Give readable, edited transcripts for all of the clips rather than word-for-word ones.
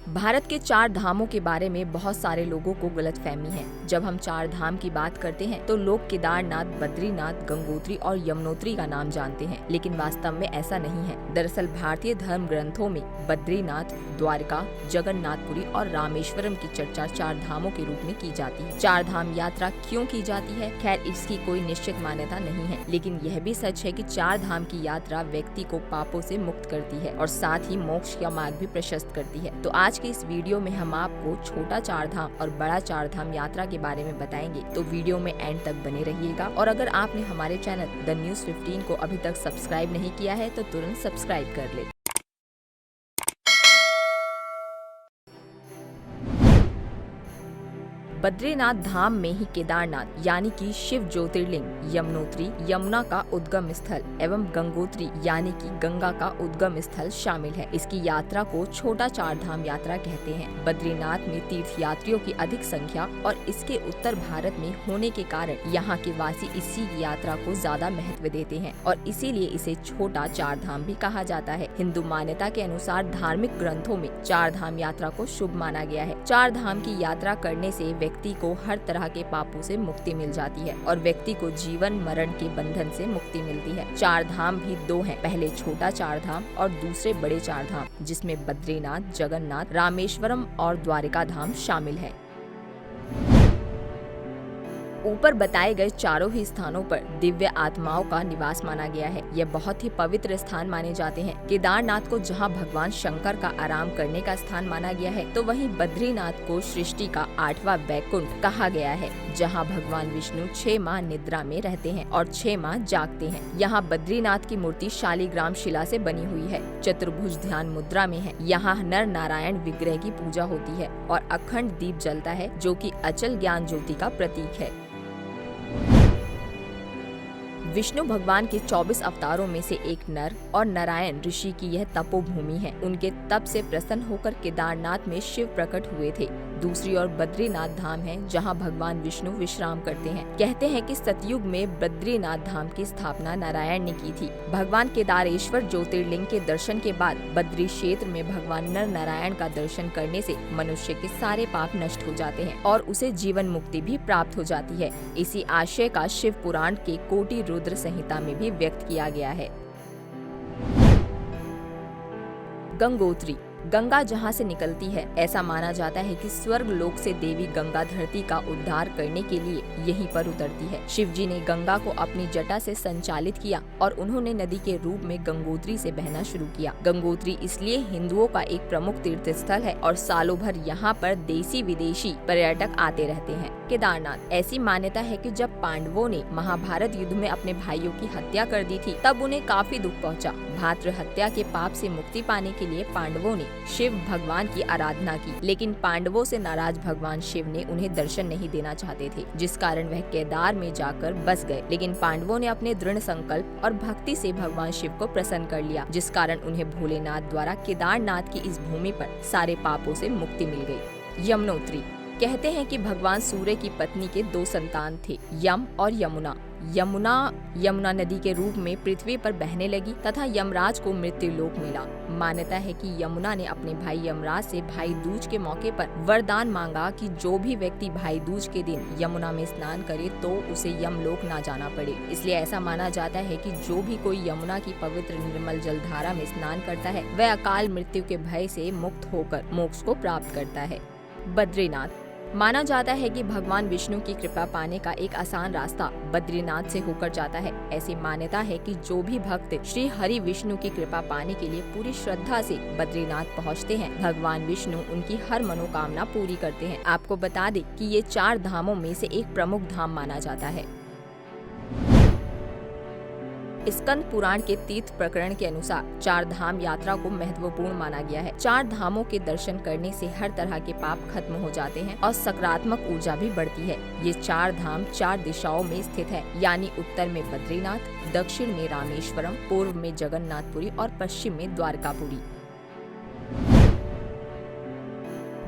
भारत के चार धामों के बारे में बहुत सारे लोगों को गलतफहमी है। जब हम चार धाम की बात करते हैं तो लोग केदारनाथ, बद्रीनाथ, गंगोत्री और यमुनोत्री का नाम जानते हैं, लेकिन वास्तव में ऐसा नहीं है। दरअसल भारतीय धर्म ग्रंथों में बद्रीनाथ, द्वारका, जगन्नाथपुरी और रामेश्वरम की चर्चा चार धामों के रूप में की जाती है। चार धाम यात्रा क्यों की जाती है? खैर, इसकी कोई निश्चित मान्यता नहीं है, लेकिन यह भी सच है कि चार धाम की यात्रा व्यक्ति को पापों से मुक्त करती है और साथ ही मोक्ष का मार्ग भी प्रशस्त करती है। तो आज के इस वीडियो में हम आपको छोटा चार धाम और बड़ा चार धाम यात्रा के बारे में बताएंगे, तो वीडियो में एंड तक बने रहिएगा। और अगर आपने हमारे चैनल द न्यूज़ 15 को अभी तक सब्सक्राइब नहीं किया है तो तुरंत सब्सक्राइब कर ले। बद्रीनाथ धाम में ही केदारनाथ यानी कि शिव ज्योतिर्लिंग, यमुनोत्री यमुना का उद्गम स्थल एवं गंगोत्री यानी कि गंगा का उद्गम स्थल शामिल है। इसकी यात्रा को छोटा चार धाम यात्रा कहते हैं। बद्रीनाथ में तीर्थ यात्रियों की अधिक संख्या और इसके उत्तर भारत में होने के कारण यहाँ के वासी इसी यात्रा को ज्यादा महत्व देते हैं और इसीलिए इसे छोटा चार धाम भी कहा जाता है। हिंदू मान्यता के अनुसार धार्मिक ग्रंथों में चार धाम यात्रा को शुभ माना गया है। चार धाम की यात्रा करने से व्यक्ति को हर तरह के पापों से मुक्ति मिल जाती है और व्यक्ति को जीवन मरण के बंधन से मुक्ति मिलती है। चार धाम भी दो हैं, पहले छोटा चार धाम और दूसरे बड़े चार धाम, जिसमें बद्रीनाथ, जगन्नाथ, रामेश्वरम और द्वारका धाम शामिल है। ऊपर बताए गए चारों ही स्थानों पर दिव्य आत्माओं का निवास माना गया है। यह बहुत ही पवित्र स्थान माने जाते हैं। केदारनाथ को जहां भगवान शंकर का आराम करने का स्थान माना गया है, तो वहीं बद्रीनाथ को सृष्टि का 8वां वैकुंठ कहा गया है, जहां भगवान विष्णु 6 माह निद्रा में रहते हैं और 6 माह जागते हैं। यहाँ बद्रीनाथ की मूर्ति शालिग्राम शिला से बनी हुई है, चतुर्भुज ध्यान मुद्रा में है। यहाँ नर नारायण विग्रह की पूजा होती है और अखंड दीप जलता है, जो कि अचल ज्ञान ज्योति का प्रतीक है। विष्णु भगवान के 24 अवतारों में से एक नर और नारायण ऋषि की यह तपोभूमि है। उनके तप से प्रसन्न होकर केदारनाथ में शिव प्रकट हुए थे। दूसरी ओर बद्रीनाथ धाम है, जहां भगवान विष्णु विश्राम करते हैं। कहते हैं कि सतयुग में बद्रीनाथ धाम की स्थापना नारायण ने की थी। भगवान केदारेश्वर ज्योतिर्लिंग के दर्शन के बाद बद्री क्षेत्र में भगवान नर नारायण का दर्शन करने से मनुष्य के सारे पाप नष्ट हो जाते हैं और उसे जीवन मुक्ति भी प्राप्त हो जाती है। इसी आशय का शिव पुराण के कोटि रुद्र संहिता में भी व्यक्त किया गया है। गंगोत्री, गंगा जहाँ से निकलती है, ऐसा माना जाता है कि स्वर्ग लोक से देवी गंगा धरती का उद्धार करने के लिए यहीं पर उतरती है। शिव जी ने गंगा को अपनी जटा से संचालित किया और उन्होंने नदी के रूप में गंगोत्री से बहना शुरू किया। गंगोत्री इसलिए हिंदुओं का एक प्रमुख तीर्थ स्थल है और सालों भर यहाँ पर देसी विदेशी पर्यटक आते रहते हैं। केदारनाथ, ऐसी मान्यता है कि जब पांडवों ने महाभारत युद्ध में अपने भाइयों की हत्या कर दी थी, तब उन्हें काफी दुख पहुंचा। भातृ हत्या के पाप से मुक्ति पाने के लिए पांडवों ने शिव भगवान की आराधना की, लेकिन पांडवों से नाराज भगवान शिव ने उन्हें दर्शन नहीं देना चाहते थे, जिस कारण वह केदार में जाकर बस गए। लेकिन पांडवों ने अपने दृढ़ संकल्प और भक्ति से भगवान शिव को प्रसन्न कर लिया, जिस कारण उन्हें भोलेनाथ द्वारा केदारनाथ की इस भूमि पर सारे पापों से मुक्ति मिल गई। यमुनोत्री, कहते हैं कि भगवान सूर्य की पत्नी के 2 संतान थे, यम और यमुना। यमुना नदी के रूप में पृथ्वी पर बहने लगी तथा यमराज को मृत्यु लोक मिला। मान्यता है कि यमुना ने अपने भाई यमराज से भाई दूज के मौके पर वरदान मांगा कि जो भी व्यक्ति भाई दूज के दिन यमुना में स्नान करे तो उसे यमलोक ना जाना पड़े। इसलिए ऐसा माना जाता है कि जो भी कोई यमुना की पवित्र निर्मल जलधारा में स्नान करता है, वह अकाल मृत्यु के भय से मुक्त होकर मोक्ष को प्राप्त करता है। बद्रीनाथ, माना जाता है कि भगवान विष्णु की कृपा पाने का एक आसान रास्ता बद्रीनाथ से होकर जाता है। ऐसी मान्यता है कि जो भी भक्त श्री हरि विष्णु की कृपा पाने के लिए पूरी श्रद्धा से बद्रीनाथ पहुंचते हैं, भगवान विष्णु उनकी हर मनोकामना पूरी करते हैं। आपको बता दें कि ये चार धामों में से एक प्रमुख धाम माना जाता है। स्कंद पुराण के तीर्थ प्रकरण के अनुसार चार धाम यात्रा को महत्वपूर्ण माना गया है। चार धामों के दर्शन करने से हर तरह के पाप खत्म हो जाते हैं और सकारात्मक ऊर्जा भी बढ़ती है। ये चार धाम 4 दिशाओं में स्थित है, यानी उत्तर में बद्रीनाथ, दक्षिण में रामेश्वरम, पूर्व में जगन्नाथपुरी और पश्चिम में द्वारकापुरी।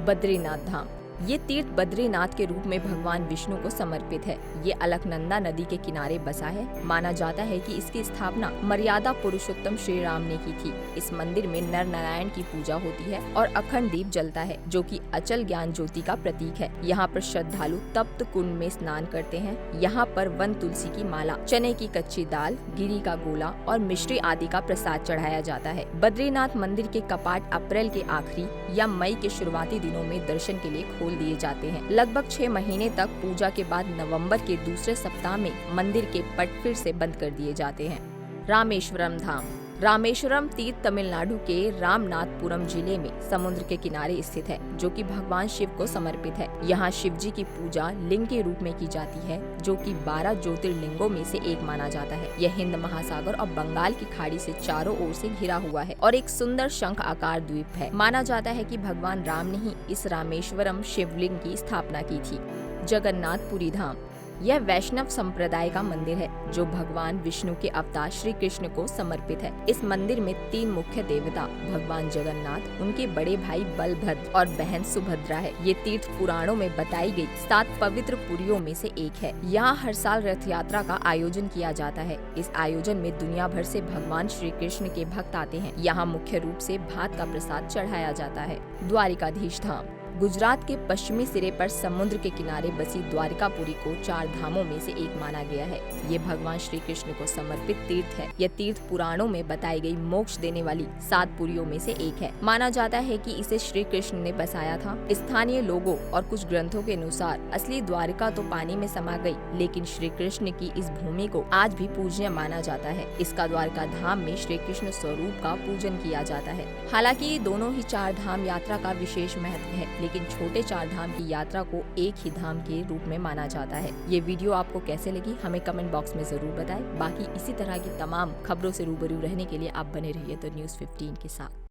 बद्रीनाथ धाम, ये तीर्थ बद्रीनाथ के रूप में भगवान विष्णु को समर्पित है। ये अलकनंदा नदी के किनारे बसा है। माना जाता है कि इसकी स्थापना मर्यादा पुरुषोत्तम श्री राम ने की थी। इस मंदिर में नर नारायण की पूजा होती है और अखंड दीप जलता है, जो कि अचल ज्ञान ज्योति का प्रतीक है। यहाँ पर श्रद्धालु तप्त कुंड में स्नान करते हैं। यहाँ पर वन तुलसी की माला, चने की कच्ची दाल, गिरी का गोला और मिश्री आदि का प्रसाद चढ़ाया जाता है। बद्रीनाथ मंदिर के कपाट अप्रैल के आखिरी या मई के शुरुआती दिनों में दर्शन के लिए खोल दिए जाते हैं। लगभग 6 महीने तक पूजा के बाद नवंबर के दूसरे सप्ताह में मंदिर के पट फिर से बंद कर दिए जाते हैं। रामेश्वरम धाम। रामेश्वरम तीर्थ तमिलनाडु के रामनाथपुरम जिले में समुद्र के किनारे स्थित है, जो कि भगवान शिव को समर्पित है। यहाँ शिव जी की पूजा लिंग के रूप में की जाती है, जो कि 12 ज्योतिर्लिंगों में से एक माना जाता है। यह हिंद महासागर और बंगाल की खाड़ी से चारों ओर से घिरा हुआ है और एक सुंदर शंख आकार द्वीप है। माना जाता है कि भगवान राम ने ही इस रामेश्वरम शिवलिंग की स्थापना की थी। जगन्नाथपुरी धाम। यह वैष्णव संप्रदाय का मंदिर है, जो भगवान विष्णु के अवतार श्री कृष्ण को समर्पित है। इस मंदिर में 3 मुख्य देवता भगवान जगन्नाथ, उनके बड़े भाई बलभद्र और बहन सुभद्रा है। ये तीर्थ पुराणों में बताई गई 7 पवित्र पुरियों में से एक है। यहाँ हर साल रथ यात्रा का आयोजन किया जाता है। इस आयोजन में दुनिया भर से भगवान श्री कृष्ण के भक्त आते हैं। यहाँ मुख्य रूप से भात का प्रसाद चढ़ाया जाता है। द्वारिकाधीश धाम। गुजरात के पश्चिमी सिरे पर समुद्र के किनारे बसी द्वारिकापुरी को 4 धामों में से एक माना गया है। ये भगवान श्री कृष्ण को समर्पित तीर्थ है। यह तीर्थ पुराणों में बताई गई मोक्ष देने वाली 7 पुरियों में से एक है। माना जाता है कि इसे श्री कृष्ण ने बसाया था। स्थानीय लोगों और कुछ ग्रंथों के अनुसार असली द्वारिका तो पानी में समा गई, लेकिन श्री कृष्ण की इस भूमि को आज भी पूज्य माना जाता है। इसका द्वारका धाम में श्री कृष्ण स्वरूप का पूजन किया जाता है। हालांकि दोनों ही 4 धाम यात्रा का विशेष महत्व है, लेकिन छोटे 4 धाम की यात्रा को एक ही धाम के रूप में माना जाता है। ये वीडियो आपको कैसे लगी हमें कमेंट बॉक्स में जरूर बताएं। बाकी इसी तरह की तमाम खबरों से रूबरू रहने के लिए आप बने रहिए द न्यूज़ 15 के साथ।